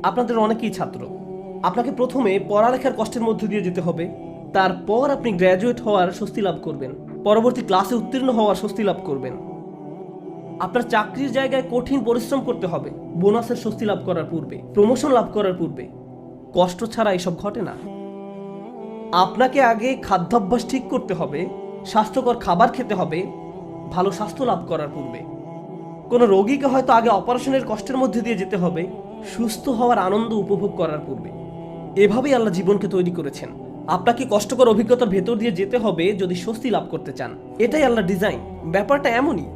আপনাদের অনেকেই ছাত্র, আপনাকে প্রথমে পড়ালেখার কষ্টের মধ্যে দিয়ে যেতে হবে, তারপর আপনি গ্র্যাজুয়েট হওয়ার স্বস্তি লাভ করবেন, পরবর্তী ক্লাসে উত্তীর্ণ হওয়ার স্বস্তি লাভ করবেন। আপনার চাকরির জায়গায় কঠিন পরিশ্রম করতে হবে বোনাসের স্বস্তি লাভ করার পূর্বে, প্রমোশন লাভ করার পূর্বে। কষ্ট ছাড়া এসব ঘটে না। আপনাকে আগে খাদ্যাভ্যাস ঠিক করতে হবে, স্বাস্থ্যকর খাবার খেতে হবে ভালো স্বাস্থ্য লাভ করার পূর্বে। কোনো রোগীকে হয়তো আগে অপারেশনের কষ্টের মধ্যে দিয়ে যেতে হবে সুস্থ হওয়ার আনন্দ উপভোগ করার পূর্বে। এভাবেই আল্লাহ জীবনকে তৈরি করেছেন। আপনাকে কষ্টকর অভিজ্ঞতার ভেতর দিয়ে যেতে হবে যদি স্বস্তি লাভ করতে চান। এটাই আল্লাহ ডিজাইন। ব্যাপারটা এমনই।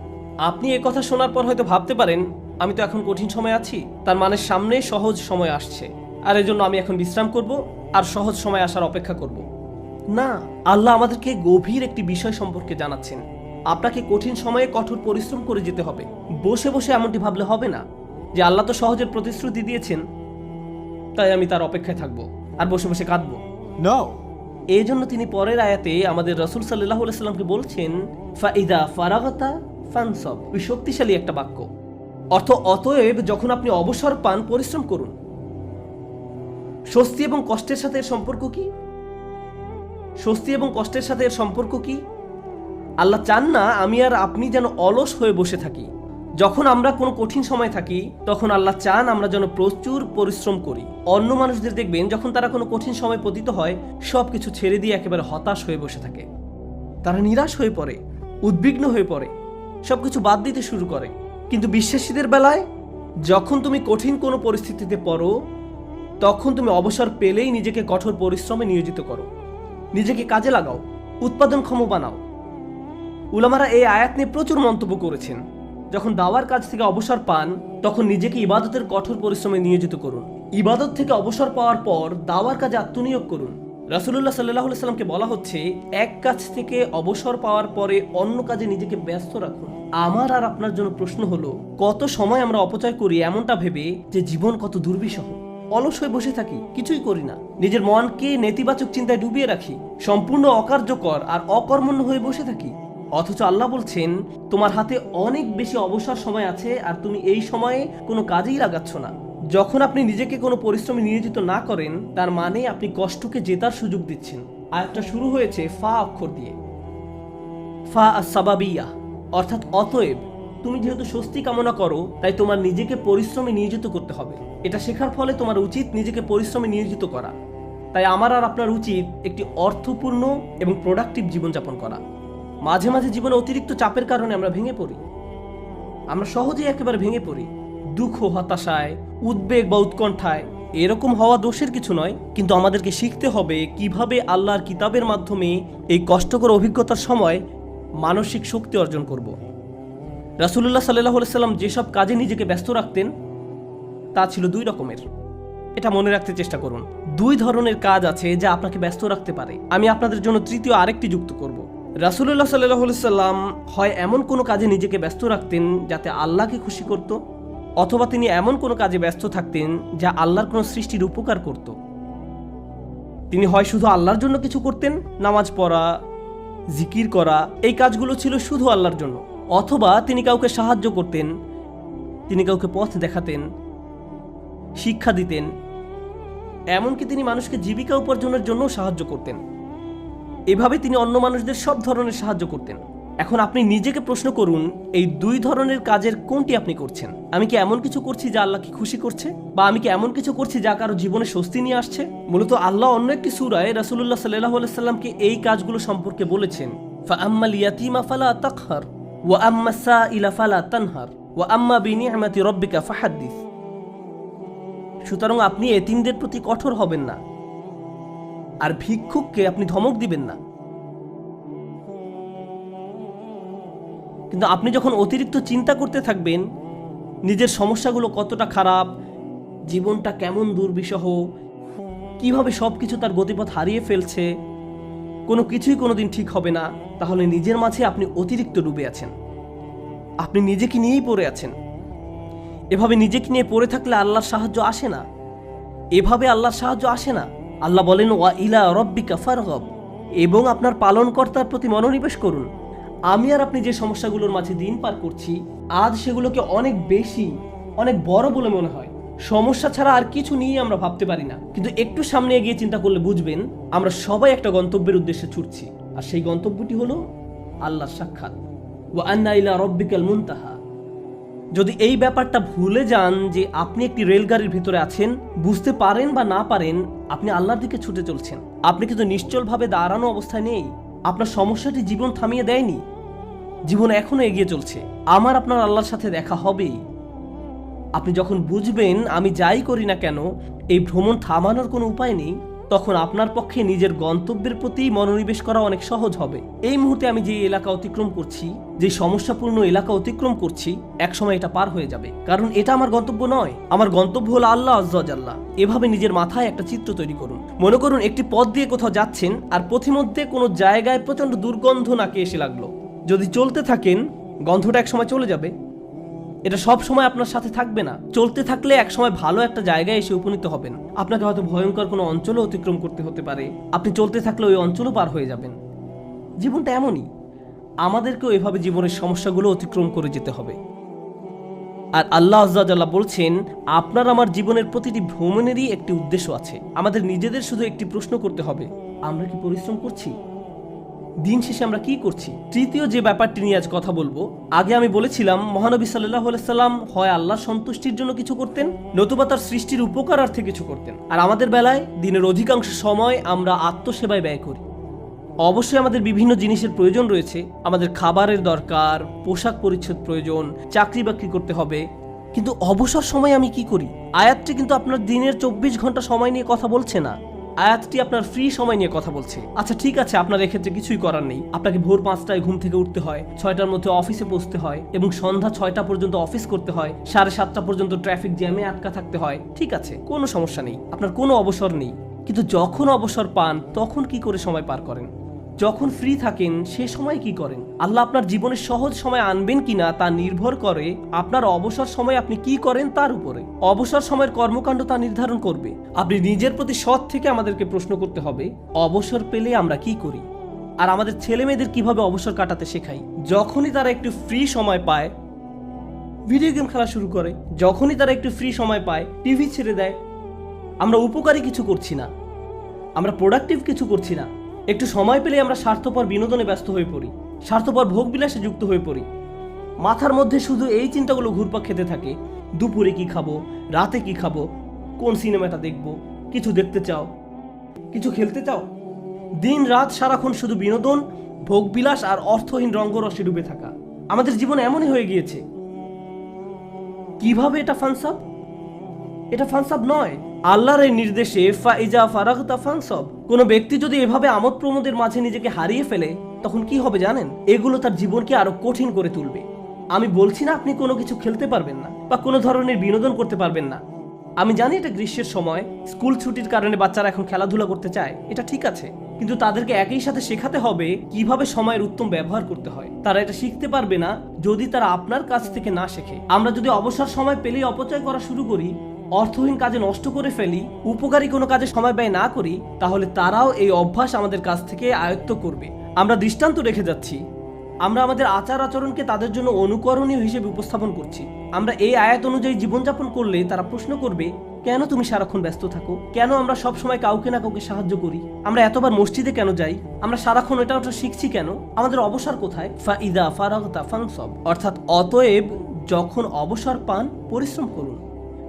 আপনি এ কথা শোনার পর হয়তো ভাবতে পারেন, আমি তো এখন কঠিন সময় আছি, তার মানে সামনে সহজ সময় আসছে, আর এজন্য আমি এখন বিশ্রাম করব আর সহজ সময় আসার অপেক্ষা করব। না, আল্লাহ আমাদেরকে গভীর একটি বিষয় সম্পর্কে জানাচ্ছেন। আপনাকে কঠিন সময়ে কঠোর পরিশ্রম করে যেতে হবে। বসে বসে এমনটি ভাবলে হবে না যে আল্লাহ তো সহজের প্রতিশ্রুতি দিয়েছেন, তাই আমি তার অপেক্ষায় থাকবো আর বসে বসে কাঁদবো। No. এই জন্য তিনি পরের আয়াতে আমাদের রাসূল সাল্লাল্লাহু আলাইহি সাল্লামকে বলছেন, ফাইদা ফারাগাতা ফানসাব। শক্তিশালী একটা বাক্য। অর্থ, অতএব যখন আপনি অবসর পান পরিশ্রম করুন। স্বস্তি এবং কষ্টের সাথে এর সম্পর্ক কি? স্বস্তি এবং কষ্টের সাথে এর সম্পর্ক কি? আল্লাহ চান না আমি আর আপনি যেন অলস হয়ে বসে থাকি। যখন আমরা কোনো কঠিন সময় থাকি তখন আল্লাহ চান আমরা যেন প্রচুর পরিশ্রম করি। অন্য মানুষদের দেখবেন যখন তারা কোনো কঠিন সময় পতিত হয় সবকিছু ছেড়ে দিয়ে একেবারে হতাশ হয়ে বসে থাকে। তারা নিরাশ হয়ে পড়ে, উদ্বিগ্ন হয়ে পড়ে, সবকিছু বাদ দিতে শুরু করে। কিন্তু বিশ্বাসীদের বেলায় যখন তুমি কঠিন কোনো পরিস্থিতিতে পড়ো তখন তুমি অবসর পেলেই নিজেকে কঠোর পরিশ্রমে নিয়োজিত করো, নিজেকে কাজে লাগাও, উৎপাদনক্ষম বানাও। উলামারা এই আয়াত নিয়ে প্রচুর মন্তব্য করেছেন। যখন দাওয়ার কাজ থেকে অবসর পান তখন নিজেকে ইবাদতের কঠোর পরিশ্রমে নিয়োজিত করুন। ইবাদত থেকে অবসর পাওয়ার পর দাওয়ার কাজে আত্মনিয়োগ করুন। রাসূলুল্লাহ সাল্লাল্লাহু আলাইহি সাল্লামকে বলা হচ্ছে, এক কাজ থেকে অবসর পাওয়ার পরে অন্য কাজে নিজেকে ব্যস্ত রাখুন। আমার আর আপনার জন্য প্রশ্ন হলো, কত সময় আমরা অপচয় করি এমনটা ভেবে যে জীবন কত দুর্বিষহ। অলস হয়ে বসে থাকি, কিছুই করি না, নিজের মনকে নেতিবাচক চিন্তায় ডুবিয়ে রাখি, সম্পূর্ণ অকার্যকর আর অকর্মণ্য হয়ে বসে থাকি। অথচ আল্লাহ বলছেন, তোমার হাতে অনেক বেশি অবসর সময় আছে আর তুমি এই সময়ে কোনো কাজেই লাগাচ্ছ না। যখন আপনি নিজেকে কোনো পরিশ্রমে নিয়োজিত না করেন তার মানে আপনি কষ্টকে জেতার সুযোগ দিচ্ছেন। আয়াতটা শুরু হয়েছে ফা অক্ষর দিয়ে, ফা আস-সাবাবিয়া, অর্থাৎ অতএব। তুমি যেহেতু স্বস্তি কামনা করো তাই তোমার নিজেকে পরিশ্রমে নিয়োজিত করতে হবে। এটা শেখার ফলে তোমার উচিত নিজেকে পরিশ্রমে নিয়োজিত করা। তাই আমার আর আপনার উচিত একটি অর্থপূর্ণ এবং প্রোডাক্টিভ জীবনযাপন করা। মাঝে মাঝে জীবনে অতিরিক্ত চাপের কারণে আমরা ভেঙে পড়ি। আমরা সহজেই একেবারে ভেঙে পড়ি দুঃখ, হতাশায়, উদ্বেগ বা উৎকণ্ঠায়। এরকম হওয়া দোষের কিছু নয়, কিন্তু আমাদেরকে শিখতে হবে কিভাবে আল্লাহর কিতাবের মাধ্যমে এই কষ্টকর অভিজ্ঞতার সময় মানসিক শক্তি অর্জন করব। রাসূলুল্লাহ সাল্লাল্লাহু আলাইহি সাল্লাম যেসব কাজে নিজেকে ব্যস্ত রাখতেন তা ছিল দুই রকমের। এটা মনে রাখতে চেষ্টা করুন। দুই ধরনের কাজ আছে যা আপনাকে ব্যস্ত রাখতে পারে। আমি আপনাদের জন্য তৃতীয় আরেকটি যুক্ত করব। রাসূলুল্লাহ সাল্লাল্লাহু আলাইহি সাল্লাম হয় এমন কোনো কাজে নিজেকে ব্যস্ত রাখতেন যাতে আল্লাহকে খুশি করত, অথবা তিনি এমন কোনো কাজে ব্যস্ত থাকতেন যা আল্লাহর কোনো সৃষ্টির উপকার করত। তিনি হয় শুধু আল্লাহর জন্য কিছু করতেন, নামাজ পড়া, জিকির করা, এই কাজগুলো ছিল শুধু আল্লাহর জন্য, অথবা তিনি কাউকে সাহায্য করতেন, তিনি কাউকে পথ দেখাতেন, শিক্ষা দিতেন, এমনকি তিনি মানুষকে জীবিকা উপার্জনের জন্য সাহায্য করতেন। এভাবে তিনি অন্য মানুষদের সব ধরনের সাহায্য করতেন। এখন আপনি নিজেকে প্রশ্ন করুন, এই দুই ধরনের কাজের কোনটি আপনি করছেন? আমি কি এমন কিছু করছি যা আল্লাহকে খুশি করছে, বা আমি কি এমন কিছু করছি যা কারো জীবনে স্বস্তি নিয়ে আসছে? মূলত আল্লাহ অন্য একটি সূরায় রাসূলুল্লাহ সাল্লাল্লাহু আলাইহি সাল্লামকে এই কাজগুলো সম্পর্কে বলেছেন, ফাআম্মাল ইয়াতীমা ফালা তাকহার ওয়া আম্মাস সাইলা ফালা তানহার ওয়া আম্মা বিনিআমাতি রাব্বিকা ফাহাদ্দিস। সুতরাং আপনি এতিমদের প্রতি কঠোর হবেন না, আর ভিক্ষুককে আপনি ধমক দিবেন না। কিন্তু আপনি যখন অতিরিক্ত চিন্তা করতে থাকবেন নিজের সমস্যাগুলো কতটা খারাপ, জীবনটা কেমন দুর্বিষহ, কিভাবে সবকিছু তার গতিপথ হারিয়ে ফেলছে, কোনো কিছুই কোনোদিন ঠিক হবে না, তাহলে নিজের মাঝে আপনি অতিরিক্ত ডুবে আছেন। আপনি নিজেকে নিয়েই পড়ে আছেন। এভাবে নিজেকে নিয়ে পড়ে থাকলে আল্লাহর সাহায্য আসে না। এভাবে আল্লাহর সাহায্য আসে না। আল্লাহ বলেন, ওয়া ইলা রাব্বিকা ফারগাব, এবং আপনার পালনকর্তার প্রতি মনোনিবেশ করুন। আমি আর আপনি যে সমস্যাগুলোর মাঝে দিন পার করছি, আজ সেগুলোকে অনেক বেশি, অনেক বড় বলে মনে হয়, সমস্যা ছাড়া আর কিছু নিয়ে আমরা ভাবতে পারি না, কিন্তু একটু সামনে এগিয়ে চিন্তা করলে বুঝবেন আমরা সবাই একটা গন্তব্যের উদ্দেশ্যে ছুটছি, আর সেই গন্তব্যটি হলো আল্লাহর সাক্ষাৎ। ওয়া আন্না ইলা রাব্বিকাল মুনতাহা। যদি এই ব্যাপারটা ভুলে যান যে আপনি একটি রেলগাড়ির ভিতরে আছেন, বুঝতে পারেন বা না পারেন আপনি আল্লাহর দিকে ছুটে চলছেন, আপনি কিন্তু নিশ্চলভাবে দাঁড়ানো অবস্থায় নেই। আপনার সমস্যাটি জীবন থামিয়ে দেয়নি, জীবন এখনো এগিয়ে চলছে। আমার আপনার আল্লাহর সাথে দেখা হবেই। আপনি যখন বুঝবেন আমি যাই করি না কেন এই ভ্রমণ থামানোর কোনো উপায় নেই, তখন আপনার পক্ষে নিজের গন্তব্যের প্রতি মনোনিবেশ করা অনেক সহজ হবে। এই মুহূর্তে আমি যে এলাকা অতিক্রম করছি, যে সমস্যাপূর্ণ এলাকা অতিক্রম করছি, একসময় এটা পার হয়ে যাবে, কারণ এটা আমার গন্তব্য নয়। আমার গন্তব্য হলো আল্লাহ আজ্জা ওয়া জাল্লা। এভাবে নিজের মাথায় একটা চিত্র তৈরি করুন। মনে করুন একটি পথ দিয়ে কোথাও যাচ্ছেন, আর পথিমধ্যে কোনো জায়গায় প্রচন্ড দুর্গন্ধ নাকে এসে লাগলো। যদি চলতে থাকেন গন্ধটা একসময় চলে যাবে, এটা সব সময় আপনার সাথে থাকবে না। চলতে থাকলে একসময় ভালো একটা জায়গায় এসে উপনীত হবেন। আপনাকে হয়তো ভয়ঙ্কর কোনো অঞ্চলও অতিক্রম করতে হতে পারে, আপনি চলতে থাকলে ওই অঞ্চলও পার হয়ে যাবেন। জীবনটা এমনই, আমাদেরকেও এভাবে জীবনের সমস্যাগুলো অতিক্রম করে যেতে হবে। আর আল্লাহ আজ্জা ওয়া জাল্লা বলছেন আপনার আমার জীবনের প্রতিটি ভ্রমণেরই একটি উদ্দেশ্য আছে। আমাদের নিজেদের শুধু একটি প্রশ্ন করতে হবে, আমরা কি পরিশ্রম করছি? দিন শেষে আমরা কি করছি? তৃতীয় যে ব্যাপারটি নিয়ে আজ কথা বলবো, আগে আমি বলেছিলাম মহানবী সাল্লাল্লাহু আলাইহি সাল্লাম হয় আল্লাহর সন্তুষ্টির জন্য কিছু করতেন, নতুবা তার সৃষ্টির উপকারার্থে কিছু করতেন। আর আমাদের বেলায় দিনের অধিকাংশ সময় আমরা আত্মসেবায় ব্যয় করি। অবশ্যই আমাদের বিভিন্ন জিনিসের প্রয়োজন রয়েছে, আমাদের খাবারের দরকার, পোশাক পরিচ্ছদ প্রয়োজন, চাকরি বাকরি করতে হবে, কিন্তু অবসর সময় আমি কি করি? আয়াতটি কিন্তু আপনার দিনের 24 ঘন্টা সময় নিয়ে কথা বলছে না, আয়াতটি আপনার ফ্রি সময় নিয়ে কথা বলছে। আচ্ছা ঠিক আছে, আপনার এক্ষেত্রে কিছুই করার নেই, আপনাকে ভোর 5টায় ঘুম থেকে উঠতে হয়, 6টার মধ্যে অফিসে পৌঁছতে হয় এবং সন্ধ্যা 6টা পর্যন্ত অফিস করতে হয়, 7:30টা পর্যন্ত ট্রাফিক জ্যামে আটকা থাকতে হয়। ঠিক আছে, কোনো সমস্যা নেই, আপনার কোনো অবসর নেই। কিন্তু যখন অবসর পান তখন কি করে সময় পার করেন? যখন ফ্রি থাকেন সে সময় কি করেন? আল্লাহ আপনার জীবনে সহজ সময় আনবেন কিনা তা নির্ভর করে আপনার অবসর সময় আপনি কি করেন তার উপরে। অবসর সময়ের কর্মকাণ্ড তা নির্ধারণ করবে। আপনি নিজের প্রতি সৎ থেকে আমাদেরকে প্রশ্ন করতে হবে, অবসর পেলে আমরা কি করি? আর আমাদের ছেলে মেয়েদের কিভাবে অবসর কাটাতে শেখাই? যখনই তারা একটু ফ্রি সময় পায় ভিডিও গেম খেলা শুরু করে, যখনই তারা একটু ফ্রি সময় পায় টিভি ছেড়ে দেয়। আমরা উপকারী কিছু করছি না, আমরা প্রোডাক্টিভ কিছু করছি না। একটু সময় পেলে আমরা স্বার্থপর বিনোদনে ব্যস্ত হয়ে পড়ি, স্বার্থপর ভোগবিলাসে যুক্ত হয়ে পড়ি। মাথার মধ্যে শুধু এই চিন্তাগুলো ঘুরপাক খেতে থাকে, দুপুরে কি খাবো, রাতে কি খাবো, কোন সিনেমাটা দেখবো, কিছু দেখতে চাও, কিছু খেলতে চাও। দিন রাত সারাক্ষণ শুধু বিনোদন, ভোগবিলাস আর অর্থহীন রঙ্গরসে ডুবে থাকা। আমাদের জীবন এমনই হয়ে গিয়েছে। কিভাবে এটা ফানসাব? এটা ফানসাব নয়, আল্লাহর এই নির্দেশে ফাইজা ফারাগতা ফানসাব। কোন ব্যক্তি যদি এভাবে আমোদ প্রমোদের মাঝে নিজেকে হারিয়ে ফেলে তখন কি হবে জানেন? এগুলো তার জীবনকে আরো কঠিন করে তুলবে। আমি বলছি না আপনি কোনো কিছু খেলতে পারবেন না বা কোনো ধরনের বিনোদন করতে পারবেন না। আমি জানি এটা গ্রীষ্মের সময়, স্কুল ছুটির কারণে বাচ্চারা এখন খেলাধুলা করতে চায়, এটা ঠিক আছে, কিন্তু তাদেরকে একই সাথে শেখাতে হবে কিভাবে সময়ের উত্তম ব্যবহার করতে হয়। তারা এটা শিখতে পারবে না যদি তারা আপনার কাছ থেকে না শেখে। আমরা যদি অবসর সময় পেলেই অপচয় করা শুরু করি, অর্থহীন কাজে নষ্ট করে ফেলি, উপকারী কোনো কাজে সময় ব্যয় না করি, তাহলে তারাও এই অভ্যাস আমাদের কাছ থেকে আয়ত্ত করবে। আমরা দৃষ্টান্ত রেখে যাচ্ছি, আমরা আমাদের আচার আচরণকে তাদের জন্য অনুকরণীয় হিসেবে উপস্থাপন করছি। আমরা এই আয়াত অনুযায়ী জীবনযাপন করলে তারা প্রশ্ন করবে, কেন তুমি সারাক্ষণ ব্যস্ত থাকো? কেন আমরা সব সময় কাউকে না কাউকে সাহায্য করি? আমরা এতবার মসজিদে কেন যাই? আমরা সারাক্ষণ এটা ওটা শিখছি কেন? আমাদের অবসর কোথায়? ফাইদা ফারাগতা ফানসাব, অর্থাৎ অতএব যখন অবসর পান পরিশ্রম করুন।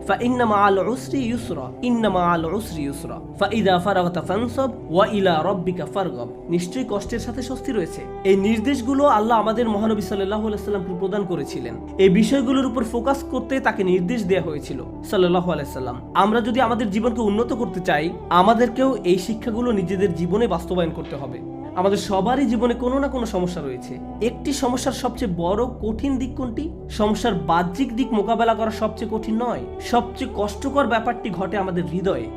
فإن مع العسر يسرا إن مع العسر يسرا فإذا فرغت فانصب وإلى ربك فارغب। নিশ্চয়ই কষ্টের সাথে স্বস্তি রয়েছে। এই নির্দেশগুলো আল্লাহ আমাদের মহানবী সাল্লাল্লাহু আলাইহি সাল্লামকে প্রদান করেছিলেন। এই বিষয়গুলোর উপর ফোকাস করতে তাকে নির্দেশ দেওয়া হয়েছিল সাল্লাল্লাহু আলাইহি সাল্লাম। আমরা যদি আমাদের জীবনকে উন্নত করতে চাই, আমাদেরকেও এই শিক্ষাগুলো নিজেদের জীবনে বাস্তবায়ন করতে হবে। আমাদের সবারই জীবনে কোনো না কোনো সমস্যা রয়েছে। একটি সমস্যার সবচেয়ে বড় কঠিন দিক কোনটি? সমস্যার বাহ্যিক দিক মোকাবেলা করা সবচেয়ে কঠিন নয়, সবচেয়ে কষ্টকর ব্যাপারটি ঘটে আমাদের হৃদয়ে।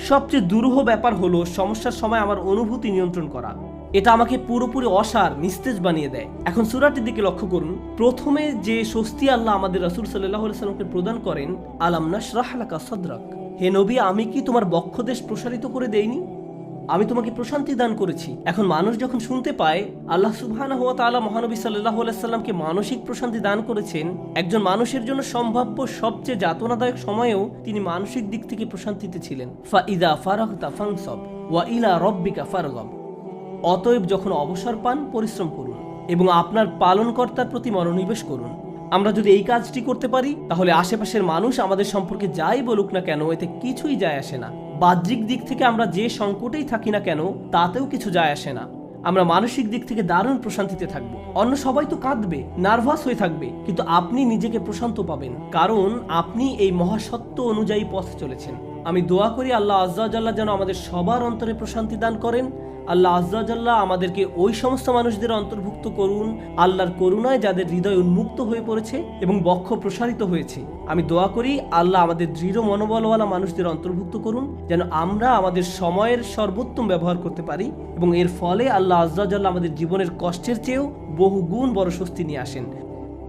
সবচেয়ে দুরূহ ব্যাপার হলো সমস্যার সময় আমার অনুভূতি নিয়ন্ত্রণ করা। এটা আমাকে পুরোপুরি অসার, নিস্তেজ বানিয়ে দেয়। এখন সূরাটির দিকে লক্ষ্য করুন। প্রথমে যে স্বস্তি আল্লাহ আমাদের রাসূল সাল্লাল্লাহু আলাইহি সাল্লামকে প্রদান করেন, আলাম নাশরাহ লাকা সাদরাক, হে নবী আমি কি তোমার বক্ষদেশ প্রসারিত করে দেইনি? আমি তোমাকে প্রশান্তি দান করেছি। এখন মানুষ যখন শুনতে পায় আল্লাহ সুবহানাহু ওয়া তাআলা মহানবী সাল্লাল্লাহু আলাইহি সাল্লামকে মানসিক প্রশান্তি দান করেছেন, একজন মানুষের জন্য সম্ভাব্য সবচেয়ে যাতনাদায়ক সময়েও তিনি মানসিক দিক থেকে প্রশান্তিতে ছিলেন। ফাইদা ফারাগতা ফানসব ওয়া ইলা রাব্বিকা ফারগাব। অতএব যখন অবসর পান পরিশ্রম করুন এবং আপনার পালনকর্তার প্রতি মনোনিবেশ করুন। আমরা যদি এই কাজটি করতে পারি তাহলে আশেপাশের মানুষ আমাদের সম্পর্কে যাই বলুক না কেন এতে কিছুই যায় আসে না। বাহ্যিক দিক থেকে আমরা যে সংকটেই থাকি না কেন তাতেও কিছু যায় আসে না। আমরা মানসিক দিক থেকে দারুণ প্রশান্তিতে থাকবো। অন্য সবাই তো কাঁদবে, নার্ভাস হয়ে থাকবে, কিন্তু আপনি নিজেকে প্রশান্ত পাবেন, কারণ আপনি এই মহাসত্য অনুযায়ী পথ চলেছেন। আমি দোয়া করি আল্লাহ আজ্জা ওয়া জাল্লা যেন আমাদের সবার অন্তরে প্রশান্তি দান করেন। আল্লাহ আজ্জা ওয়া জাল্লা আমাদেরকে ওই সমস্ত মানুষদের অন্তর্ভুক্ত করুন আল্লাহর করুণায় যাদের হৃদয় উন্মুক্ত হয়ে পড়েছে এবং বক্ষ প্রসারিত হয়েছে। আমি দোয়া করি আল্লাহ আমাদের দৃঢ় মনোবলওয়ালা মানুষদের অন্তর্ভুক্ত করুন যেন আমরা আমাদের সময়ের সর্বোত্তম ব্যবহার করতে পারি এবং এর ফলে আল্লাহ আজ্জা ওয়া জাল্লা আমাদের জীবনের কষ্টের চেয়েও বহু গুণ বড় স্বস্তি নিয়ে আসেন।